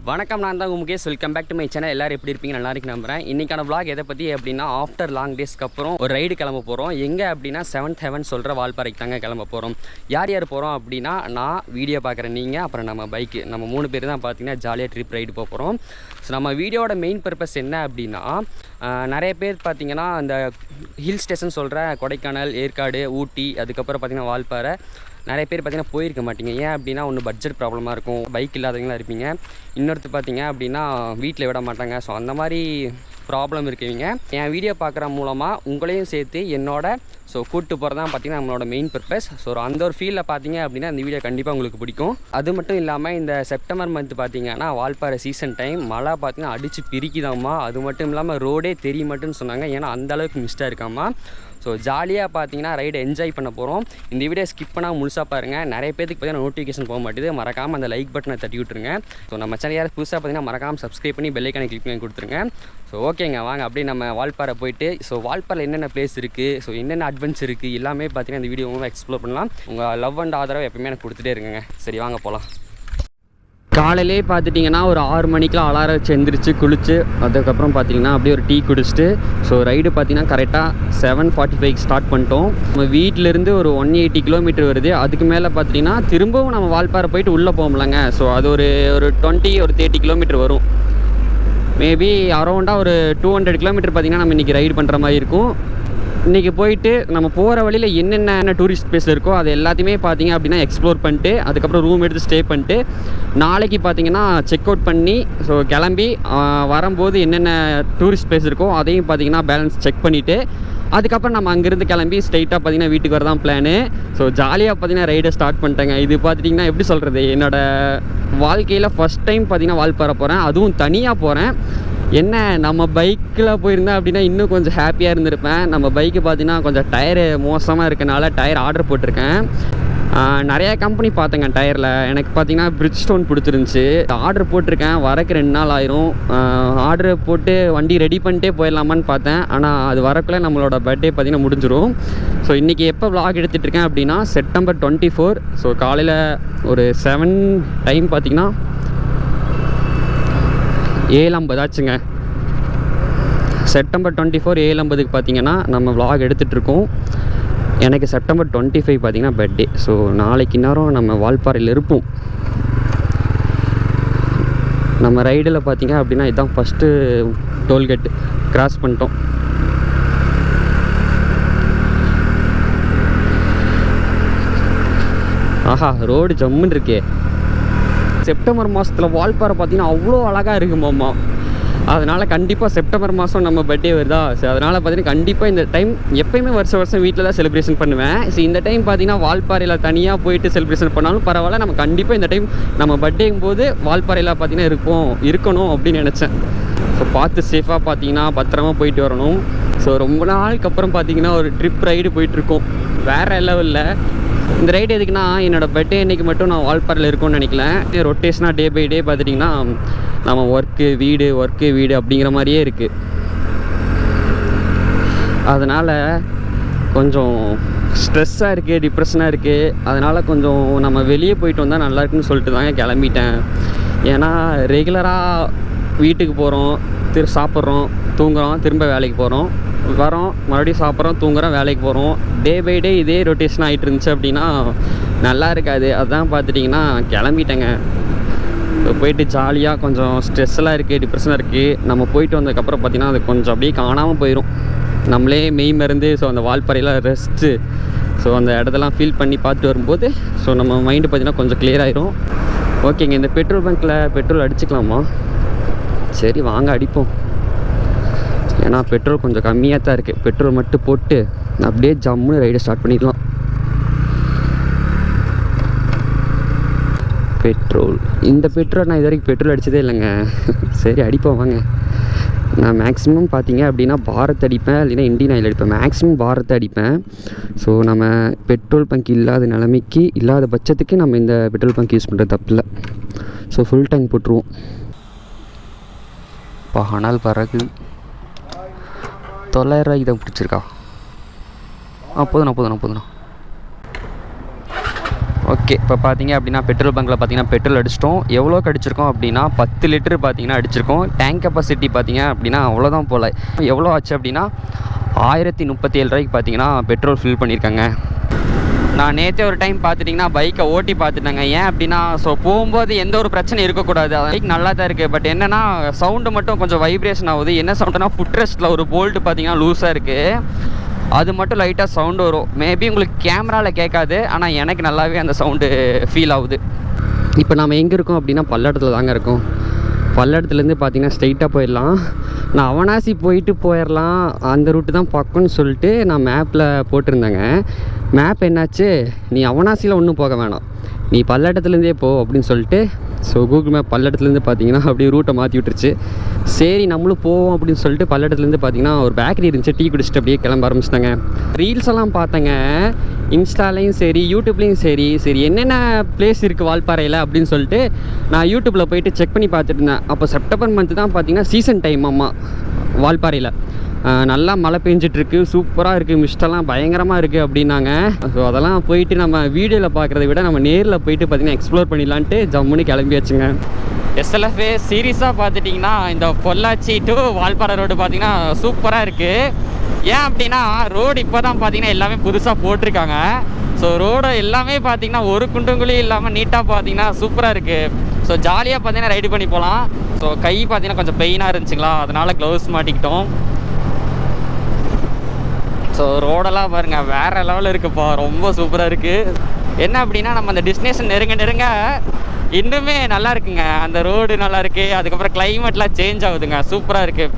வணக்கம், நான் தான் Mukesh. Welcome back to my channel. எல்லாரும் எப்படி இருப்பீங்க? நல்லா இருக்கு நம்புறேன். இன்றைக்கான vlog எதை பற்றி அப்படின்னா, ஆஃப்டர் லாங் டேஸ்க்கு அப்புறம் ஒரு ரைடு கிளம்ப போகிறோம். எங்கே அப்படின்னா 7th Heaven சொல்கிற வால்பாறைக்கு தாங்க கிளம்ப போகிறோம். யார் யார் போகிறோம் அப்படின்னா, நான் வீடியோ பார்க்குறேன், நீங்கள் அப்புறம் நம்ம பைக்கு, நம்ம 3 பேர் தான் பார்த்தீங்கன்னா ஜாலியாக ட்ரிப் ரைடு போக போகிறோம். ஸோ நம்ம வீடியோட மெயின் பர்பஸ் என்ன அப்படின்னா, நிறைய பேர் பார்த்தீங்கன்னா அந்த ஹில் ஸ்டேஷன் சொல்கிற கொடைக்கானல், ஏற்காடு, ஊட்டி, அதுக்கப்புறம் பார்த்திங்கன்னா வால்பாறை நிறைய பேர் பார்த்திங்கன்னா போயிருக்க மாட்டீங்க. ஏன் அப்படின்னா ஒன்று பட்ஜெட் ப்ராப்ளமாக இருக்கும், பைக் இல்லாதவங்களாம் இருப்பீங்க. இன்னொருத்தர் பார்த்திங்க அப்படின்னா வீட்டில் விட மாட்டாங்க. ஸோ அந்த மாதிரி ப்ராப்ளம் இருக்குவீங்க. என் வீடியோ பார்க்குற மூலமாக உங்களையும் சேர்த்து என்னோட கூப்பிட்டு போகிறது தான் பார்த்திங்கன்னா நம்மளோட மெயின் பர்பஸ். ஸோ அந்த ஒரு ஃபீலில் பார்த்தீங்க அப்படின்னா இந்த வீடியோ கண்டிப்பாக உங்களுக்கு பிடிக்கும். அது மட்டும் இல்லாமல் இந்த செப்டம்பர் மந்த் பார்த்திங்கன்னா வால்பாறை சீசன் டைம், மழை பார்த்திங்கன்னா அடித்து பிரிக்குதாம்மா. அது மட்டும் இல்லாமல் ரோடே தெரிய மாட்டேன்னு சொன்னாங்க, ஏன்னா அந்தளவுக்கு மிஸ்டாக இருக்காம்மா. ஸோ ஜாலியாக பார்த்தீங்கன்னா ரைடை என்ஜாய் பண்ண போகிறோம். இந்த வீடியோ ஸ்கிப் பண்ணால் முழுசாக பாருங்கள். நிறைய பேருக்கு பார்த்தீங்கன்னா நோட்டிஃபிகேஷன் போக மாட்டேது. மறக்காமல் அந்த லைக் பட்டனை தட்டி விட்டுருங்க. ஸோ நம்ம சேனல் யாரும் புதுசாக பார்த்தீங்கன்னா மறக்காமல் சப்ஸ்கிரைப் பண்ணி பெல் ஐக்கானை கிளிக் பண்ணி கொடுத்துருங்க. ஸோ ஓகேங்க, வாங்க அப்படியே நம்ம வால்பாறை போயிட்டு வால்பாறையில் என்னென்ன பிளேஸ் இருக்குது, என்னென்ன அட்வென்ச்சர் இருக்குது எல்லாமே பார்த்தீங்கன்னா இந்த வீடியோ எக்ஸ்ப்ளோர் பண்ணலாம். உங்கள் லவ் அண்ட் ஆதரவு எப்பயுமே எனக்கு கொடுத்துட்டே இருக்குங்க. சரி வாங்க போகலாம். காலையிலே பார்த்துட்டிங்கன்னா ஒரு 6 மணிக்கெலாம் அலாரம் வச்சு எந்திரிச்சு குளிச்சு அதுக்கப்புறம் பார்த்திங்கன்னா அப்படியே ஒரு டீ குடிச்சிட்டு ரைடு பார்த்திங்கன்னா கரெக்டாக 7:45 ஸ்டார்ட் பண்ணிட்டோம். நம்ம வீட்டிலேருந்து ஒரு 180 கிலோமீட்டர் வருது. அதுக்கு மேலே பார்த்திங்கன்னா திரும்பவும் நம்ம வால்பாறை போயிட்டு உள்ளே போகலாங்க. அது ஒரு 30 கிலோமீட்டர் வரும். மேபி அரௌண்டாக ஒரு 200 கிலோமீட்டர் பார்த்திங்கன்னா நம்ம இன்றைக்கி ரைடு பண்ணுற மாதிரி இருக்கும். இன்றைக்கி போயிட்டு நம்ம போகிற வழியில் என்னென்ன டூரிஸ்ட் பிளேஸ் இருக்கோ அது எல்லாத்தையுமே பார்த்திங்க அப்படின்னா எக்ஸ்ப்ளோர் பண்ணிட்டு அதுக்கப்புறம் ரூம் எடுத்து ஸ்டே பண்ணிட்டு நாளைக்கு பார்த்திங்கன்னா செக் அவுட் பண்ணி கிளம்பி வரும்போது என்னென்ன டூரிஸ்ட் பிளேஸ் இருக்கோ அதையும் பார்த்திங்கன்னா பேலன்ஸ் செக் பண்ணிவிட்டு அதுக்கப்புறம் நம்ம அங்கேருந்து கிளம்பி ஸ்ட்ரைட்டாக பார்த்திங்கன்னா வீட்டுக்கு வரதான் பிளானு. ஜாலியாக பார்த்திங்கன்னா ரைடை ஸ்டார்ட் பண்ணிட்டேங்க. இது பார்த்திங்கன்னா எப்படி சொல்கிறது, என்னோடய வாழ்க்கையில் ஃபஸ்ட் டைம் பார்த்திங்கன்னா வால்பாறை போகிறேன், அதுவும் தனியாக போகிறேன். என்ன நம்ம பைக்கில் போயிருந்தேன் அப்படின்னா இன்னும் கொஞ்சம் ஹாப்பியாக இருந்திருப்பேன். நம்ம பைக்கு பார்த்தீங்கன்னா கொஞ்சம் டயரு மோசமாக இருக்கனால டயர் ஆர்டர் போட்டிருக்கேன். நிறையா கம்பெனி பார்த்தேங்க டயரில். எனக்கு பார்த்தீங்கன்னா பிரிட்ஜ்ஸ்டோன் பிடிச்சிருந்துச்சி. ஆர்டர் போட்டிருக்கேன், வரக்கு 2 நாள் ஆயிரும். ஆர்டர் போட்டு வண்டி ரெடி பண்ணிட்டே போயிடலாமான்னு பார்த்தேன். ஆனால் அது வரக்குள்ளே நம்மளோட பர்த்டே பார்த்திங்கன்னா முடிஞ்சிடும். இன்றைக்கி எப்போ vlog எடுத்துகிட்ருக்கேன் அப்படின்னா செப்டம்பர் 24. காலையில் ஒரு 7 டைம் பார்த்திங்கன்னா 7:50 ஆச்சுங்க. செப்டம்பர் 24 7:50க்கு பார்த்திங்கன்னா நம்ம vlog எடுத்துகிட்ருக்கோம். எனக்கு செப்டம்பர் 25 பார்த்திங்கன்னா பர்த்டே. நாளைக்கு நேரம் நம்ம வால்பாறையில் இருப்போம். நம்ம ரைடில் பார்த்திங்க அப்படின்னா இதுதான் ஃபஸ்ட்டு டோல்கேட் கிராஸ் பண்ணிட்டோம். ஆஹா, ரோடு ஜம்முன்னு இருக்கே. செப்டம்பர் மாதத்தில் வால்பாறை பார்த்திங்கன்னா அவ்வளோ அழகாக இருக்குமாம்மா. அதனால் கண்டிப்பாக செப்டம்பர் மாதம் நம்ம பர்த்டே வருதா. அதனால் பார்த்திங்கன்னா கண்டிப்பாக இந்த டைம் எப்போயுமே வருஷம் வீட்டில் தான் செலிப்ரேஷன் பண்ணுவேன். இந்த டைம் பார்த்திங்கன்னா வால்பாறையில் தனியாக போயிட்டு செலிப்ரேஷன் பண்ணாலும் பரவாயில்ல, நம்ம கண்டிப்பாக இந்த டைம் நம்ம பர்த்டேங்கும் போது வால்பாறையில் பார்த்திங்கன்னா இருக்கணும் அப்படின்னு நினச்சேன். பார்த்து சேஃபாக பார்த்திங்கன்னா பத்திரமா போயிட்டு வரணும். ரொம்ப நாளுக்கு அப்புறம் பார்த்திங்கன்னா ஒரு ட்ரிப் ரைடு போயிட்டுருக்கோம். வேறு லெவலில் இந்த ரைடு எதுக்குன்னா, என்னோடய பர்த்டே அன்றைக்கி மட்டும் நான் வால்பாறையில் இருக்கும்னு நினைக்கல. ரொட்டேஷனாக டே பை டே பார்த்துட்டிங்கன்னா நம்ம ஒர்க்கு வீடு அப்படிங்கிற மாதிரியே இருக்குது. அதனால் கொஞ்சம் ஸ்ட்ரெஸ்ஸாக இருக்குது, டிப்ரெஷனாக இருக்குது. அதனால் கொஞ்சம் நம்ம வெளியே போயிட்டு வந்தால் நல்லாயிருக்குன்னு சொல்லிட்டு தாங்க கிளம்பிட்டேன். ஏன்னா ரெகுலராக வீட்டுக்கு போகிறோம், சாப்பிட்றோம், தூங்குகிறோம், திரும்ப வேலைக்கு போகிறோம், வரோம், மறுபடியும் சாப்பிட்றோம், தூங்குகிறோம், வேலைக்கு போகிறோம். டே பை டே இதே ரொட்டேஷன் ஆகிட்டு இருந்துச்சு அப்படின்னா நல்லா இருக்காது. அதுதான் பார்த்துட்டிங்கன்னா கிளம்பிட்டேங்க. போயிட்டு ஜாலியாக கொஞ்சம் ஸ்ட்ரெஸ்ஸெல்லாம் இருக்குது, டிப்ரெஷனாக இருக்குது. நம்ம போயிட்டு வந்ததுக்கப்புறம் பார்த்திங்கன்னா அது கொஞ்சம் அப்படியே காணாமல் போயிடும். நம்மளே மெய் மருந்து அந்த வால்பாறையில் ரெஸ்ட்டு அந்த இடத்தெல்லாம் ஃபீல் பண்ணி பார்த்துட்டு வரும்போது நம்ம மைண்டு பார்த்திங்கன்னா கொஞ்சம் கிளியர் ஆகிரும். ஓகேங்க, இந்த பெட்ரோல் பங்க்கில் பெட்ரோல் அடிச்சுக்கலாமா? சரி வாங்க அடிப்போம். ஏன்னா பெட்ரோல் கொஞ்சம் கம்மியாக தான் இருக்குது. பெட்ரோல் மட்டும் போட்டு அப்படியே ஜம்முன்னு ரைடை ஸ்டார்ட் பண்ணிடலாம். பெட்ரோல், இந்த பெட்ரோல் நான் இது வரைக்கும் பெட்ரோல் அடித்ததே இல்லைங்க. சரி அடிப்போம் வாங்க. நான் மேக்ஸிமம் பார்த்தீங்க அப்படின்னா பாரத் அடிப்பேன், இல்லைன்னா இண்டியன் ஆயில் அடிப்பேன். மேக்ஸிமம் பாரத்தை அடிப்பேன். நம்ம பெட்ரோல் பங்க் இல்லாத பட்சத்துக்கு நம்ம இந்த பெட்ரோல் பங்க் யூஸ் பண்ணுறது தப்பில்லை. ஃபுல் டேங்க் போட்டுருவோம். ஆனால் பிறகு 900 ரூபாய்க்கு தான் பிடிச்சிருக்கா. போதுண்ணா. ஓகே, இப்போ பார்த்தீங்க அப்படின்னா பெட்ரோல் பங்கில் பார்த்தீங்கன்னா பெட்ரோல் அடிச்சிட்டோம். எவ்வளோ அடிச்சிருக்கோம் அப்படின்னா 10 லிட்டர் பார்த்தீங்கன்னா அடிச்சிருக்கோம். டேங்க் கெப்பாசிட்டி பார்த்தீங்க அப்படின்னா அவ்வளோதான் போல். எவ்வளோ ஆச்சு அப்படின்னா 1037 ரூபாய்க்கு பார்த்தீங்கன்னா பெட்ரோல் ஃபில் பண்ணியிருக்காங்க. நான் நேற்றே ஒரு டைம் பார்த்துட்டிங்கன்னா பைக்கை ஓட்டி பார்த்துட்டேங்க. ஏன் அப்படின்னா போகும்போது எந்த ஒரு பிரச்சனை இருக்கக்கூடாது. பைக் நல்லா தான் இருக்குது. பட் என்னென்னா சவுண்டு மட்டும் கொஞ்சம் வைப்ரேஷன் ஆகுது. என்ன சவுண்டுனா ஃபுட் ரெஸ்ட்டில் ஒரு போல்ட்டு பார்த்தீங்கன்னா லூஸாக இருக்குது. அது மட்டும் லைட்டாக சவுண்டு வரும். மேபி உங்களுக்கு கேமராவில் கேட்காது, ஆனால் எனக்கு நல்லாவே அந்த சவுண்டு ஃபீல் ஆகுது. இப்போ நம்ம எங்கே இருக்கோம் அப்படின்னா பல்லடத்தில் தாங்க இருக்கோம். பல்லடத்துலேருந்து பார்த்தீங்கன்னா ஸ்ட்ரைட்டாக போயிடலாம். நான் அவனாசி போயிடலாம், அந்த ரூட்டு தான் பக்கம்னு சொல்லிட்டு நான் மேப்பில் போட்டிருந்தேங்க. மேப் என்னாச்சு, நீ அவனாசியில் ஒன்றும் போக வேணாம், நீ பல்லடத்துலேருந்தே போ அப்படின்னு சொல்லிட்டு கூகுள் மேப் பல்லடத்துலேருந்து பார்த்தீங்கன்னா அப்படியே ரூட்டை மாற்றி விட்டுருச்சு. சரி நம்மளும் போவோம் அப்படின்னு சொல்லிட்டு பல்லடத்துலேருந்து பார்த்தீங்கன்னா ஒரு பேக்கரி இருந்துச்சு, டீ குடிச்சிட்டு அப்படியே கிளம்ப ஆரம்பிச்சிட்டாங்க. ரீல்ஸ் எல்லாம் பார்த்தேங்க இன்ஸ்டாலையும் சரி யூடியூப்லேயும் சரி என்னென்ன பிளேஸ் இருக்குது வால்பாறையில் அப்படின்னு சொல்லிட்டு நான் யூடியூப்பில் போயிட்டு செக் பண்ணி பார்த்துட்டு இருந்தேன். அப்போ செப்டம்பர் மந்த்து தான் பார்த்தீங்கன்னா சீசன் டைம் அம்மா வால்பாறையில் நல்லா மழை பெஞ்சிட்ருக்கு, சூப்பராக இருக்குது, மிஸ்டெல்லாம் பயங்கரமாக இருக்குது அப்படின்னாங்க. ஸோ அதெல்லாம் போயிட்டு நம்ம வீடியோவில் பார்க்குறத விட நம்ம நேரில் போயிட்டு பார்த்திங்கன்னா எக்ஸ்ப்ளோர் பண்ணிடலான்ட்டு ஜம்முன்னு கிளம்பியாச்சுங்க. எஸ்எல்எஃப்ஏ சீரியஸாக பார்த்துட்டிங்கன்னா இந்த பொள்ளாச்சி டு வால்பாறை ரோடு பார்த்திங்கன்னா சூப்பராக இருக்குது. ஏன் அப்படின்னா ரோடு இப்போ தான் பார்த்திங்கன்னா எல்லாமே புதுசாக போட்டிருக்காங்க. ஸோ ரோடு எல்லாமே பார்த்திங்கன்னா ஒரு குண்டுங்குழியும் இல்லாமல் நீட்டாக பார்த்திங்கன்னா சூப்பராக இருக்குது. ஸோ ஜாலியாக பார்த்திங்கன்னா ரைடு பண்ணி போகலாம். ஸோ கை பார்த்திங்கன்னா கொஞ்சம் பெயினாக இருந்துச்சுங்களா, அதனால் க்ளவுஸ் மாட்டிக்கிட்டோம். ஸோ ரோடெல்லாம் பாருங்கள் வேறு லெவலில் இருக்குப்பா, ரொம்ப சூப்பராக இருக்குது. என்ன அப்படின்னா நம்ம அந்த டெஸ்டினேஷன் நெருங்க இன்னுமே நல்லா இருக்குங்க. அந்த ரோடு நல்லா இருக்குது, அதுக்கப்புறம் கிளைமேட்லாம் சேஞ்ச் ஆகுதுங்க, சூப்பராக இருக்குது.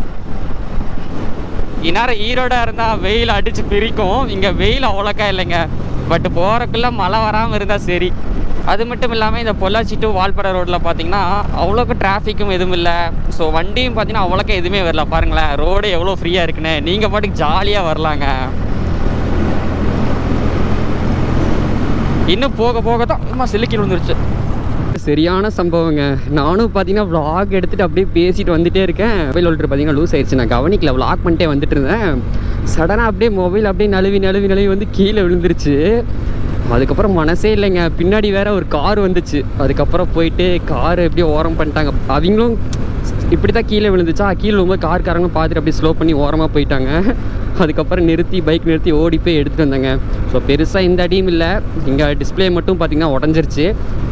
இந்நேரம் ஈரோடாக இருந்தால் வெயில் அடித்து பிரிக்கும், இங்கே வெயில் அவ்வளோக்கா இல்லைங்க. பட் போகிறக்குள்ளே மழை வராமல் இருந்தால் சரி. அது மட்டும் இல்லாமல் இந்த பொள்ளாச்சி டு வால்பாறை ரோட்டில் பார்த்தீங்கன்னா அவ்வளோக்கு டிராஃபிக்கும் எதுவும் இல்லை. ஸோ வண்டியும் பார்த்தீங்கன்னா அவ்வளோக்கா எதுவுமே வரல. பாருங்களேன் ரோடு எவ்வளோ ஃப்ரீயாக இருக்குன்னு, நீங்கள் பாட்டுக்கு ஜாலியாக வரலாங்க. இன்னும் போக போக தான் அம்மா சிலுக்கி விழுந்துருச்சு. சரியான சம்பவங்க. நானும் பார்த்தீங்கன்னா விளாக் எடுத்துகிட்டு அப்படியே பேசிட்டு வந்துகிட்டே இருக்கேன். மொபைல் ஹோல்டர் பார்த்தீங்கன்னா லூஸ் ஆயிடுச்சு. நான் கவனிக்கல, விளாக் பண்ணிட்டே வந்துட்டு இருந்தேன். சடனாக அப்படியே மொபைல் அப்படியே நழுவி வந்து கீழே விழுந்துருச்சு. அதுக்கப்புறம் மனசே இல்லைங்க. பின்னாடி வேறு ஒரு கார் வந்துச்சு. அதுக்கப்புறம் போயிட்டு கார் எப்படியோ ஓரம் பண்ணிட்டாங்க. அவங்களும் இப்படி தான் கீழே விழுந்துச்சா, கீழே விழும்போது காரங்களும் பார்த்துட்டு அப்படியே ஸ்லோ பண்ணி ஓரமாக போயிட்டாங்க. அதுக்கப்புறம் பைக் நிறுத்தி ஓடி போய் எடுத்துகிட்டு வந்தாங்க. ஸோ பெருசாக எந்த அடியும் இல்லை. இங்கே டிஸ்பிளே மட்டும் பார்த்திங்கன்னா உடஞ்சிருச்சு.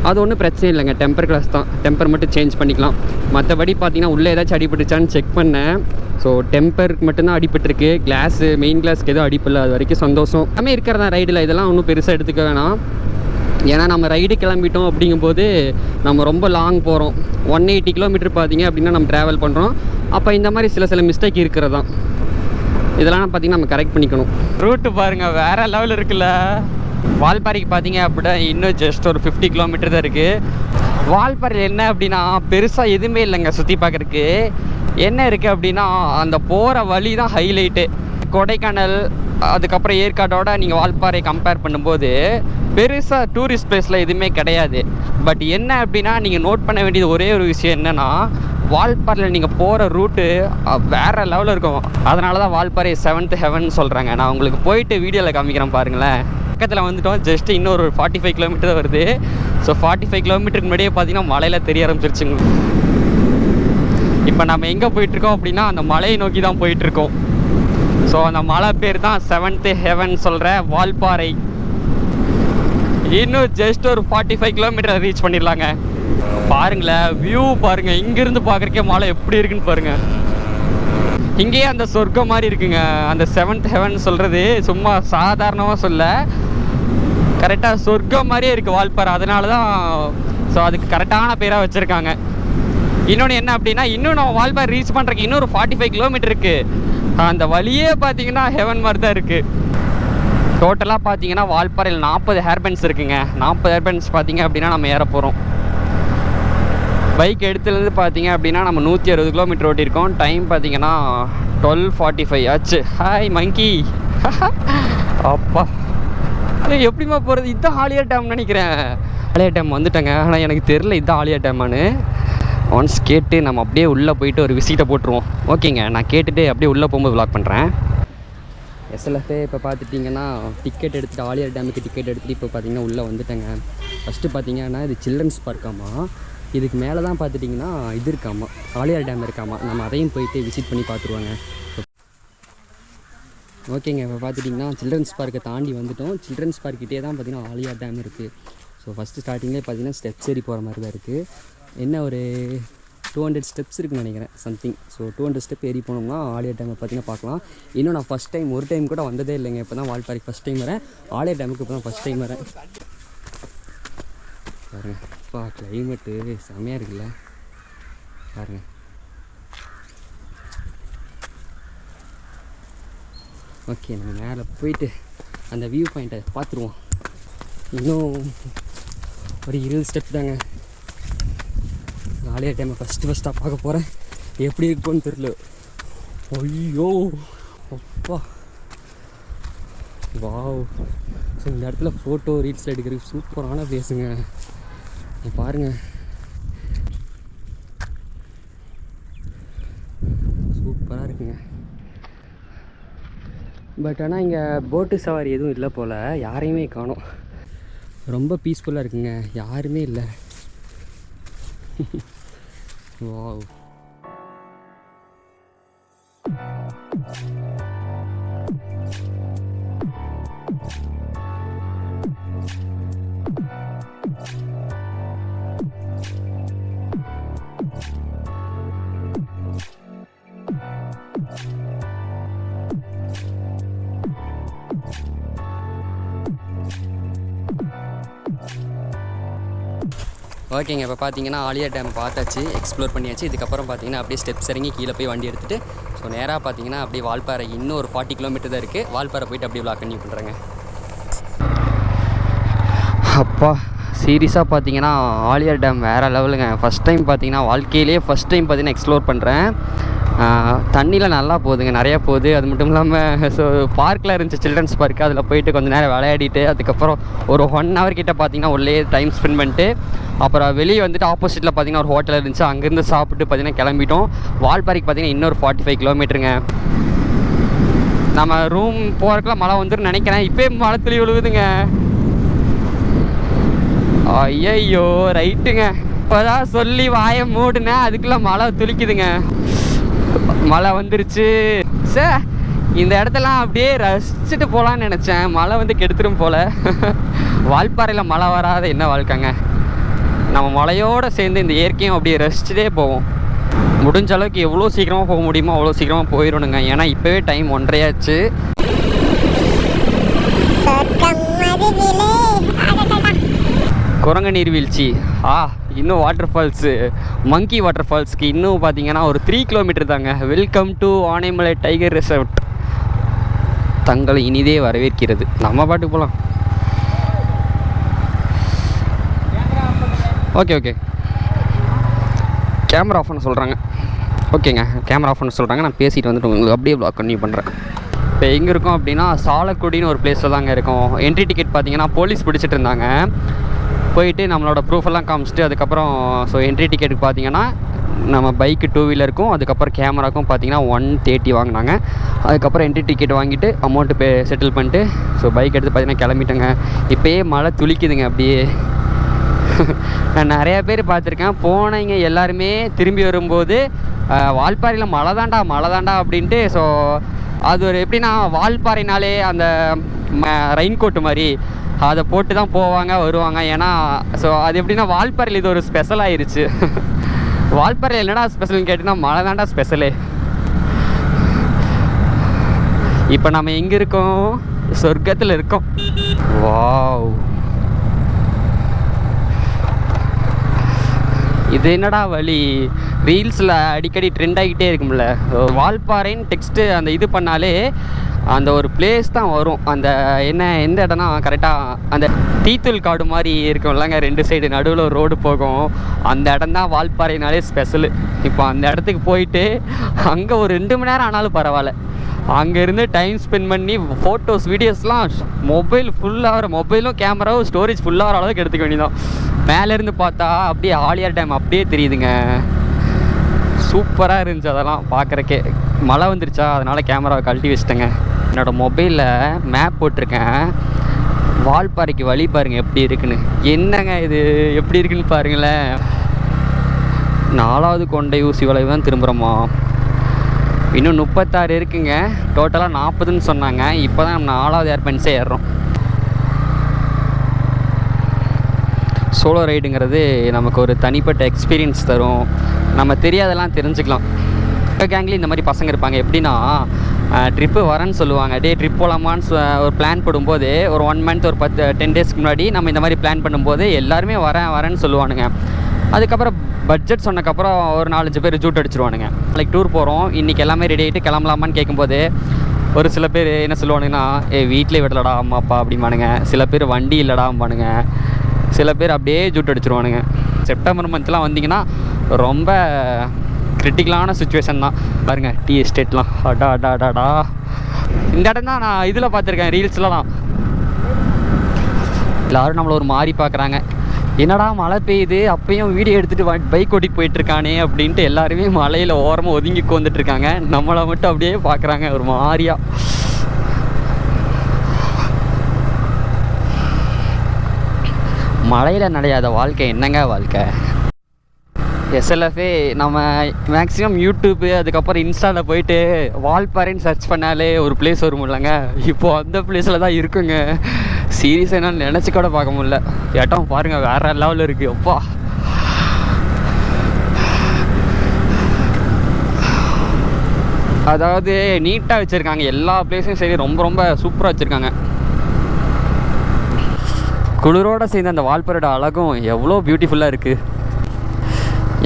அது ஒன்றும் பிரச்சனை இல்லைங்க, டெம்பர் கிளாஸ் தான், டெம்பர் மட்டும் சேஞ்ச் பண்ணிக்கலாம். மற்றபடி பார்த்திங்கன்னா உள்ளே ஏதாச்சும் அடிபட்டுச்சான்னு செக் பண்ணேன். ஸோ டெம்பருக்கு மட்டும்தான் அடிபட்டுருக்கு, கிளாஸு மெயின் கிளாஸ்க்கு எதுவும் அடிப்பில்லை. அது வரைக்கும் சந்தோஷம். எல்லாமே இருக்கிறதா ரைடில் இதெல்லாம் ஒன்றும் பெருசாக எடுத்துக்க வேணாம். ஏன்னா நம்ம ரைடு கிளம்பிட்டோம் அப்படிங்கும்போது நம்ம ரொம்ப லாங் போகிறோம். 180 கிலோமீட்டர் பார்த்திங்க அப்படின்னா நம்ம ட்ராவல் பண்ணுறோம். அப்போ இந்த மாதிரி சில மிஸ்டேக் இருக்கிறது தான். இதெல்லாம் பார்த்திங்கன்னா நம்ம கரெக்ட் பண்ணிக்கணும். ரூட்டு பாருங்கள் வேறு லெவல் இருக்குல்ல. வால்பாறைக்கு பார்த்தீங்க அப்படின்னா இன்னும் ஜஸ்ட் ஒரு 50 கிலோமீட்டர் தான் இருக்குது. வால்பாறையில் என்ன அப்படின்னா பெருசாக எதுவுமே இல்லைங்க சுற்றி பார்க்குறதுக்கு. என்ன இருக்குது அப்படின்னா அந்த போகிற வழி தான் ஹைலைட்டு. கொடைக்கானல் அதுக்கப்புறம் ஏற்காடோட நீங்கள் வால்பாறை கம்பேர் பண்ணும்போது பெருசாக டூரிஸ்ட் பிளேஸில் எதுவுமே கிடையாது. பட் என்ன அப்படின்னா நீங்கள் நோட் பண்ண வேண்டியது ஒரே ஒரு விஷயம் என்னென்னா வால்பாறையில் நீங்கள் போகிற ரூட்டு வேறு லெவலில் இருக்கும். அதனால தான் வால்பாறை 7th ஹெவன் சொல்கிறாங்க. நான் உங்களுக்கு போயிட்டு வீடியோவில் காமிக்கிறேன் பாருங்களேன். பக்கத்தில் வந்துட்டோம், ஜஸ்ட்டு இன்னொரு 45 கிலோமீட்டர் தான் வருது. ஸோ 45 கிலோமீட்டருக்கு முன்னாடியே பார்த்தீங்கன்னா மலையில் தெரிய ஆரம்பிச்சிருச்சுங்க. இப்போ நம்ம எங்கே போயிட்டுருக்கோம் அப்படின்னா அந்த மலையை நோக்கி தான் போயிட்டுருக்கோம். ஸோ அந்த மலை பேர் தான் 7th ஹெவன் சொல்கிற வால்பாறை. இன்னும் ஜஸ்ட் ஒரு 45 கிலோமீட்டர் ரீச் பண்ணிடலாங்க. பாருங்களேன் வியூ பாருங்கள், இங்கேருந்து பார்க்குறக்கே மலை எப்படி இருக்குன்னு பாருங்கள். இங்கேயே அந்த சொர்க்கம் மாதிரி இருக்குங்க. அந்த 7th ஹெவன் சொல்கிறது சும்மா சாதாரணமாக சொல்ல, கரெக்டாக சொர்க்கம் மாதிரியே இருக்குது வால்பாறை. அதனால தான் ஸோ அதுக்கு கரெக்டான பேராக வச்சுருக்காங்க. இன்னொன்று என்ன அப்படின்னா இன்னும் நம்ம வால்பாறை ரீச் பண்ணுறதுக்கு இன்னொரு 45 கிலோமீட்டர் இருக்குது. அந்த வழியே பார்த்தீங்கன்னா ஹெவன் மாதிரி தான் இருக்குது. டோட்டலாக பார்த்தீங்கன்னா வால்பாறையில் 40 ஹேர்பேண்ட்ஸ் இருக்குங்க. 40 ஹேர்பேண்ட்ஸ் பார்த்தீங்க அப்படின்னா நம்ம ஏற போகிறோம். பைக் எடுத்துலேருந்து பார்த்தீங்க அப்படின்னா நம்ம 160 கிலோமீட்டர் ஓட்டியிருக்கோம். டைம் பார்த்தீங்கன்னா 12:45 ஆச்சு. ஹாய் மங்கி. அப்பா எப்படிமா போகிறது? இதுதான் ஆலியா டேம் நினைக்கிறேன். ஆலியா டேம் வந்துட்டேங்க, ஆனால் எனக்கு தெரில இதுதான் ஆலியா டேமான்னு. ஒன்ஸ் கேட்டு நம்ம அப்படியே உள்ளே போயிட்டு ஒரு விசிட்டை போட்டுருவோம். ஓகேங்க, நான் கேட்டுட்டு அப்படியே உள்ளே போகும்போது விளாக் பண்ணுறேன். எஸ்எல்எஃப்ஏ இப்போ பார்த்துட்டிங்கன்னா டிக்கெட் எடுத்துகிட்டு ஆலியார் டேமுக்கு டிக்கெட் எடுத்துகிட்டு இப்போ பார்த்தீங்கன்னா உள்ளே வந்துட்டேங்க. ஃபஸ்ட்டு பார்த்தீங்கன்னா இது சில்ட்ரன்ஸ் பார்க்காமா, இதுக்கு மேலே தான் பார்த்துட்டிங்கன்னா இது இருக்காமா, ஆலியார் டேம் இருக்காமா. நம்ம அதையும் போயிட்டு விசிட் பண்ணி பார்த்துருவாங்க. ஓகேங்க, இப்போ பார்த்துட்டிங்கன்னா சில்ட்ரன்ஸ் பார்க்கை தாண்டி வந்துவிட்டோம். சில்ட்ரன்ஸ் பார்க்கிட்டே தான் பார்த்திங்கன்னா ஆலியார் டேம் இருக்குது. ஸோ ஃபஸ்ட்டு ஸ்டார்டிங்லேயே பார்த்திங்கன்னா ஸ்டெப்ஸ் ஏறி போகிற மாதிரி தான் இருக்குது. என்ன ஒரு 200 ஸ்டெப்ஸ் இருக்குன்னு நினைக்கிறேன் சம்திங். ஸோ 200 ஸ்டெப் ஏறி போனோம்னா ஆலியார் டேமை பார்த்தீங்கன்னா பார்க்கலாம். இன்னும் நான் ஃபஸ்ட் டைம் ஒரு டைம் கூட வந்ததே இல்லைங்க. இப்போ தான் வால்பாறைக்கு ஃபஸ்ட் டைம் வரேன். ஆலியார் டேமுக்கு இப்போ தான் ஃபஸ்ட் டைம் வரேன். பாருங்கள், அப்பா கிளைமேட்டு செமையாக இருக்குல்ல பாருங்கள். ஓகே, நம்ம மேலே போயிட்டு அந்த வியூ பாயிண்ட்டை பார்த்துருவோம். இன்னும் ஒரு 20 ஸ்டெப் தாங்க. ஆலியார் டைமை ஃபஸ்ட்டாக பார்க்க போகிறேன். எப்படி இருக்குன்னு தெரியல. ஐயோ அப்பா, வாவ். ஸோ இந்த இடத்துல ஃபோட்டோ ரீல்ஸில் எடுக்கிறதுக்கு சூப்பரான பிளேஸுங்க. பாருங்கள், சூப்பராக இருக்குங்க. பட் ஆனால் இங்கே போட்டு சவாரி எதுவும் இல்லை போல், யாரையுமே காணோம். ரொம்ப பீஸ்ஃபுல்லாக இருக்குங்க, யாருமே இல்லை. வாவ். ஓகேங்க, இப்போ பார்த்தீங்கன்னா ஆலியார் டேம் பார்த்தாச்சு, எக்ஸ்ப்ளோர் பண்ணியாச்சு. இதுக்கப்புறம் பார்த்தீங்கன்னா அப்படியே ஸ்டெப்ஸ் இறங்கி கீழே போய் வண்டி எடுத்துகிட்டு ஸோ நேராக பார்த்தீங்கன்னா அப்படியே வால்பாறை இன்னும் ஒரு 40 கிலோமீட்டர் தான் இருக்குது. வால்பாறை போய்ட்டு அப்படியே விளாக் கண்டினியூ பண்ணுறேங்க. அப்பா, சீரியஸாக பார்த்தீங்கன்னா ஆலியார் டேம் வேறு லெவலுங்க. ஃபஸ்ட் டைம் பார்த்தீங்கன்னா வாழ்க்கையிலேயே ஃபஸ்ட் டைம் பார்த்தீங்கன்னா எக்ஸ்ப்ளோர் பண்ணுறேன். தண்ணியில் நல்லா போகுதுங்க, நிறையா போகுது. அது மட்டும் இல்லாமல் ஸோ பார்க்கில் இருந்துச்சு, சில்ட்ரன்ஸ் பார்க்கு. அதில் போயிட்டு கொஞ்சம் நேரம் விளையாடிட்டு அதுக்கப்புறம் ஒரு 1 hour கிட்டே பார்த்தீங்கன்னா உள்ளே டைம் ஸ்பெண்ட் பண்ணிட்டு அப்புறம் வெளியே வந்துட்டு ஆப்போசிட்டில் பார்த்தீங்கன்னா ஒரு ஹோட்டல் இருந்துச்சு, அங்கேருந்து சாப்பிட்டு பார்த்தீங்கன்னா கிளம்பிட்டோம். வால்பாறைக்கு பார்த்தீங்கன்னா இன்னொரு 45 கிலோமீட்டருங்க. நம்ம ரூம் போகிறதுக்குலாம் மழை வந்துருன்னு நினைக்கிறேன். இப்போயே மழை துளி விழுகுதுங்க. ஐயோ ரைட்டுங்க, இப்போதான் சொல்லி வாயை மூடுனேன், அதுக்குள்ளே மழை துளிக்குதுங்க. மழை வந்துருச்சு. சார், இந்த இடத்தெல்லாம் அப்படியே ரசிச்சுட்டு போகலான்னு நினச்சேன், மழை வந்து கெடுத்துரும் போல். வால்பாறையில் மழை வராத என்ன வாழ்க்கைங்க. நம்ம மழையோடு சேர்ந்து இந்த இயற்கையும் அப்படியே ரசிச்சுட்டே போவோம். முடிஞ்ச அளவுக்கு எவ்வளோ சீக்கிரமாக போக முடியுமோ அவ்வளோ சீக்கிரமாக போயிடணுங்க. ஏன்னா இப்போவே டைம் 1:30 ஆச்சு. குரங்கு நீர்வீழ்ச்சி, இன்னும் வாட்டர் ஃபால்ஸு, மங்கி வாட்டர் ஃபால்ஸுக்கு இன்னும் பார்த்தீங்கன்னா ஒரு 3 கிலோமீட்டர் தாங்க. Welcome to Anaimalai tiger reserve. தங்களை இனிதே வரவேற்கிறது. நம்ம பாட்டுக்கு போகலாம். ஓகே, கேமரா ஆஃப் பண்ண சொல்கிறாங்க. ஓகேங்க, கேமரா ஆஃப் பண்ண சொல்கிறாங்க. நான் பேசிட்டு வந்துட்டு உங்களுக்கு அப்படியே வ்ளாக் கண்டினியூ பண்ணுறேன். இப்போ எங்கே இருக்கோம் அப்படின்னா சாலக்குடின்னு ஒரு பிளேஸில் தாங்க இருக்கோம். என்ட்ரி டிக்கெட் பார்த்தீங்கன்னா போலீஸ் பிடிச்சிட்டு இருந்தாங்க. போயிட்டு நம்மளோட ப்ரூஃபெல்லாம் காமிச்சிட்டு அதுக்கப்புறம் ஸோ என்ட்ரி டிக்கெட்டுக்கு பார்த்தீங்கன்னா நம்ம பைக்கு 2 வீலருக்கும் அதுக்கப்புறம் கேமராக்கும் பார்த்தீங்கன்னா 130 வாங்கினாங்க. அதுக்கப்புறம் என்ட்ரி டிக்கெட் வாங்கிட்டு அமௌண்ட்டு செட்டில் பண்ணிட்டு ஸோ பைக் எடுத்து பார்த்தீங்கன்னா கிளம்பிட்டேங்க. இப்போயே மழை துளிக்குதுங்க அப்படியே. நான் நிறையா பேர் பார்த்துருக்கேன், போனவங்க எல்லாருமே திரும்பி வரும்போது வால்பாறையில் மழை தாண்டா அப்படின்ட்டு. ஸோ அது ஒரு எப்படின்னா வால்பாறைனாலே அந்த ரெயின் கோட்டு மாதிரி அதை போட்டு தான் போவாங்க வருவாங்க. ஏன்னா ஸோ அது எப்படின்னா வால்பாறையில் இது ஒரு ஸ்பெஷல் ஆயிடுச்சு. வால்பாறையில் என்னடா ஸ்பெஷல்னு கேட்டிங்கன்னா மழை தாண்டா ஸ்பெஷலு. இப்போ நம்ம எங்கே இருக்கோம்? சொர்க்கத்தில் இருக்கோம். வாவ், இது என்னடா வழி? ரீல்ஸில் அடிக்கடி ட்ரெண்ட் ஆகிட்டே இருக்கும்ல, வால்பாறைன்னு டெக்ஸ்ட்டு அந்த இது பண்ணாலே அந்த ஒரு பிளேஸ் தான் வரும். அந்த எந்த இடம்னா கரெக்டாக அந்த டீத்தூள் காடு மாதிரி இருக்கும்லங்க, 2 சைடு நடுவில் ஒரு ரோடு போகும். அந்த இடம் தான் வால்பாறைனாலே ஸ்பெஷலு. இப்போ அந்த இடத்துக்கு போயிட்டு அங்கே ஒரு 2 மணி நேரம் ஆனாலும் பரவாயில்ல, அங்கேருந்து டைம் ஸ்பெண்ட் பண்ணி ஃபோட்டோஸ் வீடியோஸ்லாம் மொபைலும் கேமராவும் ஸ்டோரேஜ் ஃபுல்லாகிற அளவுக்கு எடுத்துக்க வேண்டியதான். மேலேருந்து பார்த்தா அப்படியே ஆலியார் டேம் அப்படியே தெரியுதுங்க. சூப்பராக இருந்துச்சு அதெல்லாம் பார்க்குறக்கே. மழை வந்துருச்சா, அதனால் கேமராவை கழட்டி வச்சிட்டேங்க. என்னோடய மொபைலில் மேப் போட்டிருக்கேன். வால்பாறைக்கு வழி பாருங்கள் எப்படி இருக்குன்னு. என்னங்க இது எப்படி இருக்குன்னு பாருங்களேன். 4வது கொண்டை ஊசி வளைவு தான் திரும்புகிறோமா? இன்னும் 36 இருக்குங்க. டோட்டலாக 40ன்னு சொன்னாங்க. இப்போ தான் நம்ம 4வது ஏர்பென்ஸே ஏறுறோம். சோலோ ரைடுங்கிறது நமக்கு ஒரு தனிப்பட்ட எக்ஸ்பீரியன்ஸ் தரும். நம்ம தெரியாதெல்லாம் தெரிஞ்சுக்கலாம். இப்போ கேங்லேயும் இந்த மாதிரி பசங்க இருப்பாங்க. எப்படின்னா ட்ரிப்பு வரேன்னு சொல்லுவாங்க. ட்ரிப் போகலாமான்னு ஒரு பிளான் போடும்போது ஒரு 1 மந்த் ஒரு 10 டேஸ்க்கு முன்னாடி நம்ம இந்த மாதிரி பிளான் பண்ணும்போது எல்லாருமே வரேன்னு சொல்லுவானுங்க. அதுக்கப்புறம் பட்ஜெட் சொன்னக்கப்புறம் ஒரு 4-5 பேர் ஜூட் அடிச்சிருவானுங்க. நாளைக்கு டூர் போகிறோம், இன்றைக்கி எல்லாமே ரெடி ஆகிட்டு கிளம்பலாமான்னு கேட்கும்போது ஒரு சில பேர் என்ன சொல்லுவானுங்கன்னா, வீட்டிலே விடலடா அம்மா அப்பா அப்படிம்பானுங்க. சில பேர் வண்டி இல்லைடாம்பானுங்க. சில பேர் அப்படியே ஜூட் அடிச்சிருவானுங்க. செப்டம்பர் மந்த்லாம் வந்தீங்கன்னா ரொம்ப கிரிட்டிக்கலான சுச்சுவேஷன் தான். பாருங்கள் டீ எஸ்டேட்லாம் அடாடாடாடா. இந்த இடம் தான் நான் இதில் பார்த்துருக்கேன், ரீல்ஸ்லாம். எல்லோரும் நம்மளை ஒரு மாதிரி பார்க்குறாங்க. என்னடா மழை பெய்யுது அப்பயும் வீடியோ எடுத்துகிட்டு பைக் ஓட்டிட்டு போயிட்டுருக்கானே அப்படின்ட்டு எல்லாருமே மலையில் ஓரமாக ஒதுங்கி உட்காந்துட்ருக்காங்க. நம்மளை மட்டும் அப்படியே பார்க்குறாங்க ஒரு மாதிரியா. மழையில் நடையாத வாழ்க்கை என்னங்க வாழ்க்கை? எஸ்எல்எஃபே நம்ம மேக்ஸிமம் யூடியூப்பு அதுக்கப்புறம் இன்ஸ்டாவில் போயிட்டு வால்பாறைன்னு சர்ச் பண்ணாலே ஒரு பிளேஸ் வரும் இல்லைங்க. இப்போது அந்த பிளேஸில் தான் இருக்குங்க. சீரியஸாக என்னால் நினச்சி கூட பார்க்க முடியல. இடம் பாருங்கள் வேறு லெவலில் இருக்குது. அப்பா அதாவது நீட்டாக வச்சுருக்காங்க எல்லா பிளேஸும். சரி ரொம்ப ரொம்ப சூப்பராக வச்சுருக்காங்க. குளிரோடு சேர்ந்து அந்த வால்பாறையோட அழகும் எவ்வளோ பியூட்டிஃபுல்லாக இருக்குது.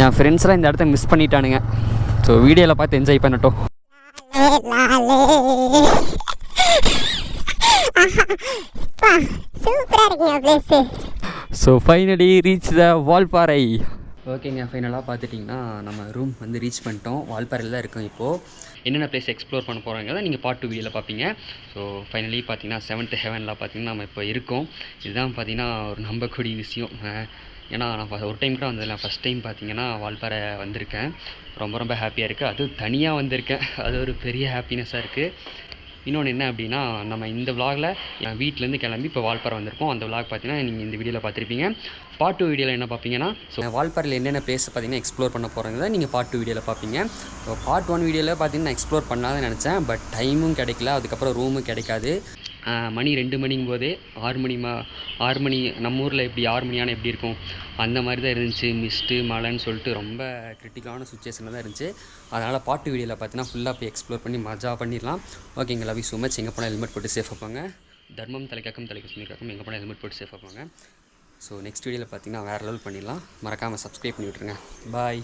என் ஃப்ரெண்ட்ஸ்லாம் இந்த இடத்த மிஸ் பண்ணிட்டானுங்க. ஸோ வீடியோவில் பார்த்து என்ஜாய் பண்ணட்டும். So finally reach the Valparai. ஓகேங்க, ஃபைனலாக பார்த்துட்டிங்கன்னா நம்ம ரூம் வந்து ரீச் பண்ணிட்டோம். வால்பாறையில் தான் இருக்கோம். இப்போது என்னென்ன பிளேஸ் எக்ஸ்ப்ளோர் பண்ண போகிறாங்க தான் நீங்கள் பார்ட் 2 வீடியோவில் பார்ப்பீங்க. ஸோ ஃபைனலி பார்த்தீங்கன்னா 7th ஹெவனில் பார்த்தீங்கன்னா நம்ம இப்போ இருக்கோம். இதுதான் பார்த்தீங்கன்னா ஒரு நம்பக்கூடிய விஷயம். ஏன்னா நான் ஒரு டைம் கூட வந்ததில்லை. ஃபஸ்ட் டைம் பார்த்தீங்கன்னா வால்பாறை வந்திருக்கேன். ரொம்ப ரொம்ப ஹாப்பியாக இருக்குது. அதுவும் தனியாக வந்திருக்கேன். அது ஒரு பெரிய ஹாப்பினஸ்ஸாக இருக்குது. இன்னொன்று என்ன அப்படின்னா, நம்ம இந்த விலாகில் என் வீட்டிலேருந்து கிளம்பி இப்போ வால்பாறை வந்திருக்கோம். அந்த விலாக் பார்த்தீங்கன்னா நீங்கள் இந்த வீடியோவில் பார்த்துருப்பீங்க. பார்ட் 2 வீடியோவில் என்ன பார்ப்பீங்கன்னா, ஸோ வால்பாறையில் என்னென்ன பிளேஸ் பார்த்தீங்கன்னா எக்ஸ்ப்ளோர் பண்ண போகிறத நீங்கள் பார்ட் 2 வீடியோவில் பார்ப்பீங்க. ஸோ பார்ட் 1 வீடியோவில் பார்த்தீங்கன்னா எக்ஸ்ப்ளோர் பண்ணாதான் நினச்சேன். பட் டைமும் கிடைக்கல, அதுக்கப்புறம் ரூமும் கிடைக்காது. மணி 2 மணிங்கும் போதே 6 மணி நம்ம ஊரில் எப்படி 6 மணியான எப்படி இருக்கும் அந்த மாதிரி தான் இருந்துச்சு. மிஸ்ட்டு மழைன்னு சொல்லிட்டு ரொம்ப கிரிட்டிக்கலான சுச்சுவேஷனில் தான் இருந்துச்சு. அதனால் பார்ட் 2 வீடியோவில் பார்த்தீங்கன்னா ஃபுல்லாக போய் எக்ஸ்ப்ளோர் பண்ணி மஜா பண்ணிடலாம். ஓகேங்க, லவ் யூ ஸோ மச். எங்கே போனால் ஹெல்மெட் போட்டு சேஃபாக போங்க. தர்மம் தலைக்காக்கும் தலைக்கு காக்கும். எங்கே போனால் ஹெல்மெட் போட்டு சேஃபாக போங்க. ஸோ நெக்ஸ்ட் வீடியோவில் பார்த்தீங்கன்னா வேறு லெவல் பண்ணிடலாம். மறக்காமல் சப்ஸ்கிரைப் பண்ணி விட்ருங்க. பாய்.